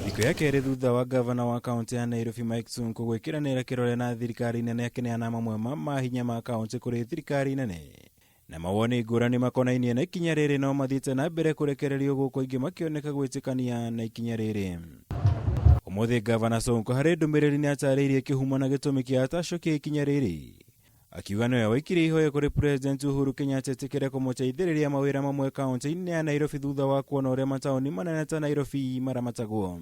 Thikũ ya kerĩ thutha wa gavana wa kaunti ya Nairobi Mike Sonko gwĩkĩranĩra kĩrore na thirikari nene akĩneana mamwe ma mahinya ma kaunti kũrĩ thirikari nene. Na mawoni ngũrani makonainie na ikinya rĩrĩ no mathiĩte na mbere kũrekererio gũkũ ingĩ makĩoneka gwĩtĩkania na ikinya rĩrĩ. Ũmũthĩ gavana Sonko harĩ ndũmĩrĩri nĩ atarĩirie kĩhumo na gĩtũmi kĩa atacokia ikinya rĩrĩ. Akiuga nĩwe waikire ihoya kũrĩ President Uhuru Kenyatta etĩkĩre kũmũteithĩrĩria mawĩra mamwe kaunti-inĩ ya Nairobi thutha wa kuona ũrĩa mataũni manene ta Nairobi maramatagwo.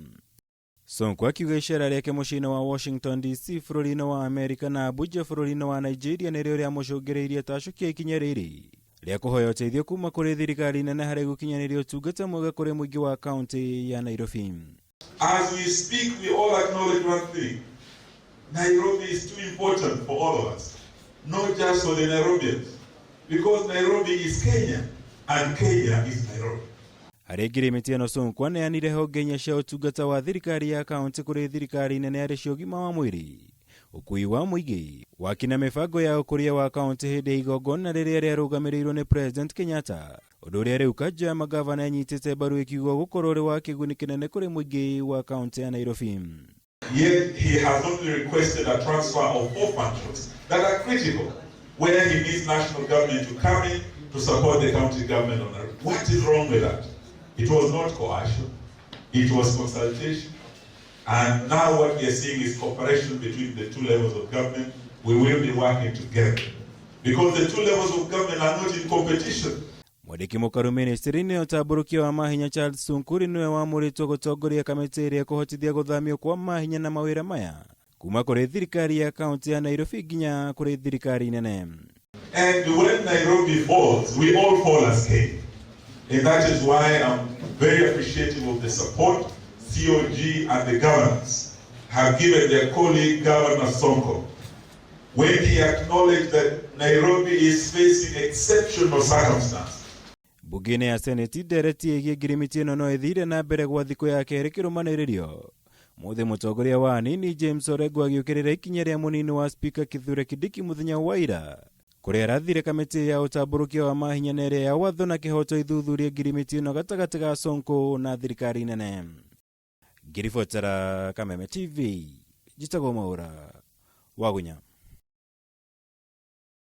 Sonko akiuga icera rĩake mũciĩ-inĩ wa Washington DC bũrũri-inĩ wa Amerika na Abuja bũrũri-inĩ wa Nigeria nĩrĩo rĩamũcũngĩrĩirie atacokia ikinya rĩrĩ rĩa kũhoya ũteithio kuma kũrĩ thirikari nene harĩ gũkinyanĩria ũtungata mwega kũrĩ mũingĩ wa kaunti ya Nairobi. As we speak, we all acknowledge one thing. Nairobi is too important for all of us. Not just for the Nairobians, because Nairobi is Kenya and Kenya is Nairobi. Harĩ ngirimiti ĩno Sonko aneanire honge inya cia ũtungata wa thirikari ya kaunti kũrĩ thirikari nene arĩ cio ũgima wa mwĩrĩ, ũkui wa mũingĩ, waki na mĩbango ya ũkũria wa kaunti hĩndĩ ya igongona rĩrĩa rĩarũgamĩrĩirwo nĩ President Kenyatta, ũndũ ũrĩa rĩu kanja ya magavana anyitĩte mbaru ĩkiuga gũkorwo ũrĩ wa kĩguni kĩnene kũrĩ mũingĩ wa kaunti ya Nairobi. Yet he has only requested a transfer of 4 functions that are critical, where he needs national government to come in to support the county government on that. What is wrong with that? It was not coercion, it was consultation, and now what we are seeing is cooperation between the two levels of government. We will be working together, because the two levels of government are not in competition. Mwandĩki mũkaru ministry-inĩ ũtambũrũkia wa mahinya Charles Sunkuri nĩwe wamũrĩtwo gũtongoria kamĩtĩ ĩrĩa kũhotithia gũthamio kwa mahinya na mawĩra maya kuma kũrĩ thirikari ya kaunti ya Nairobi nginya kũrĩ thirikari nene. And when Nairobi falls, we all fall as Kenya. And that is why I'm very appreciative of the support COG and the governors have given their colleague Governor Sonko when he acknowledged that Nairobi is facing exceptional circumstances. Bunge-inĩ ya Senate ndereti ĩgiĩ ngirimiti ĩno no ĩthire na mbere gwa thikũ ya kerĩ kĩrũmanĩrĩrio. Mũthĩ mũtongoria wa anini James Orengo agĩũkĩrĩra ikinya rĩa mũnini wa Speaker Kithure Kindiki mũthenya wa ira, kũrĩa arathire kamĩtĩ ya ũtambũrũkia wa mahinya na ĩrĩa ya watho na kĩhoto ithuthuria ngirimiti ĩno gatagatĩ ga Sonko na thirikari nene. Ngiribotera Kameme TV, njĩtagwo Mwaũra Wagunya.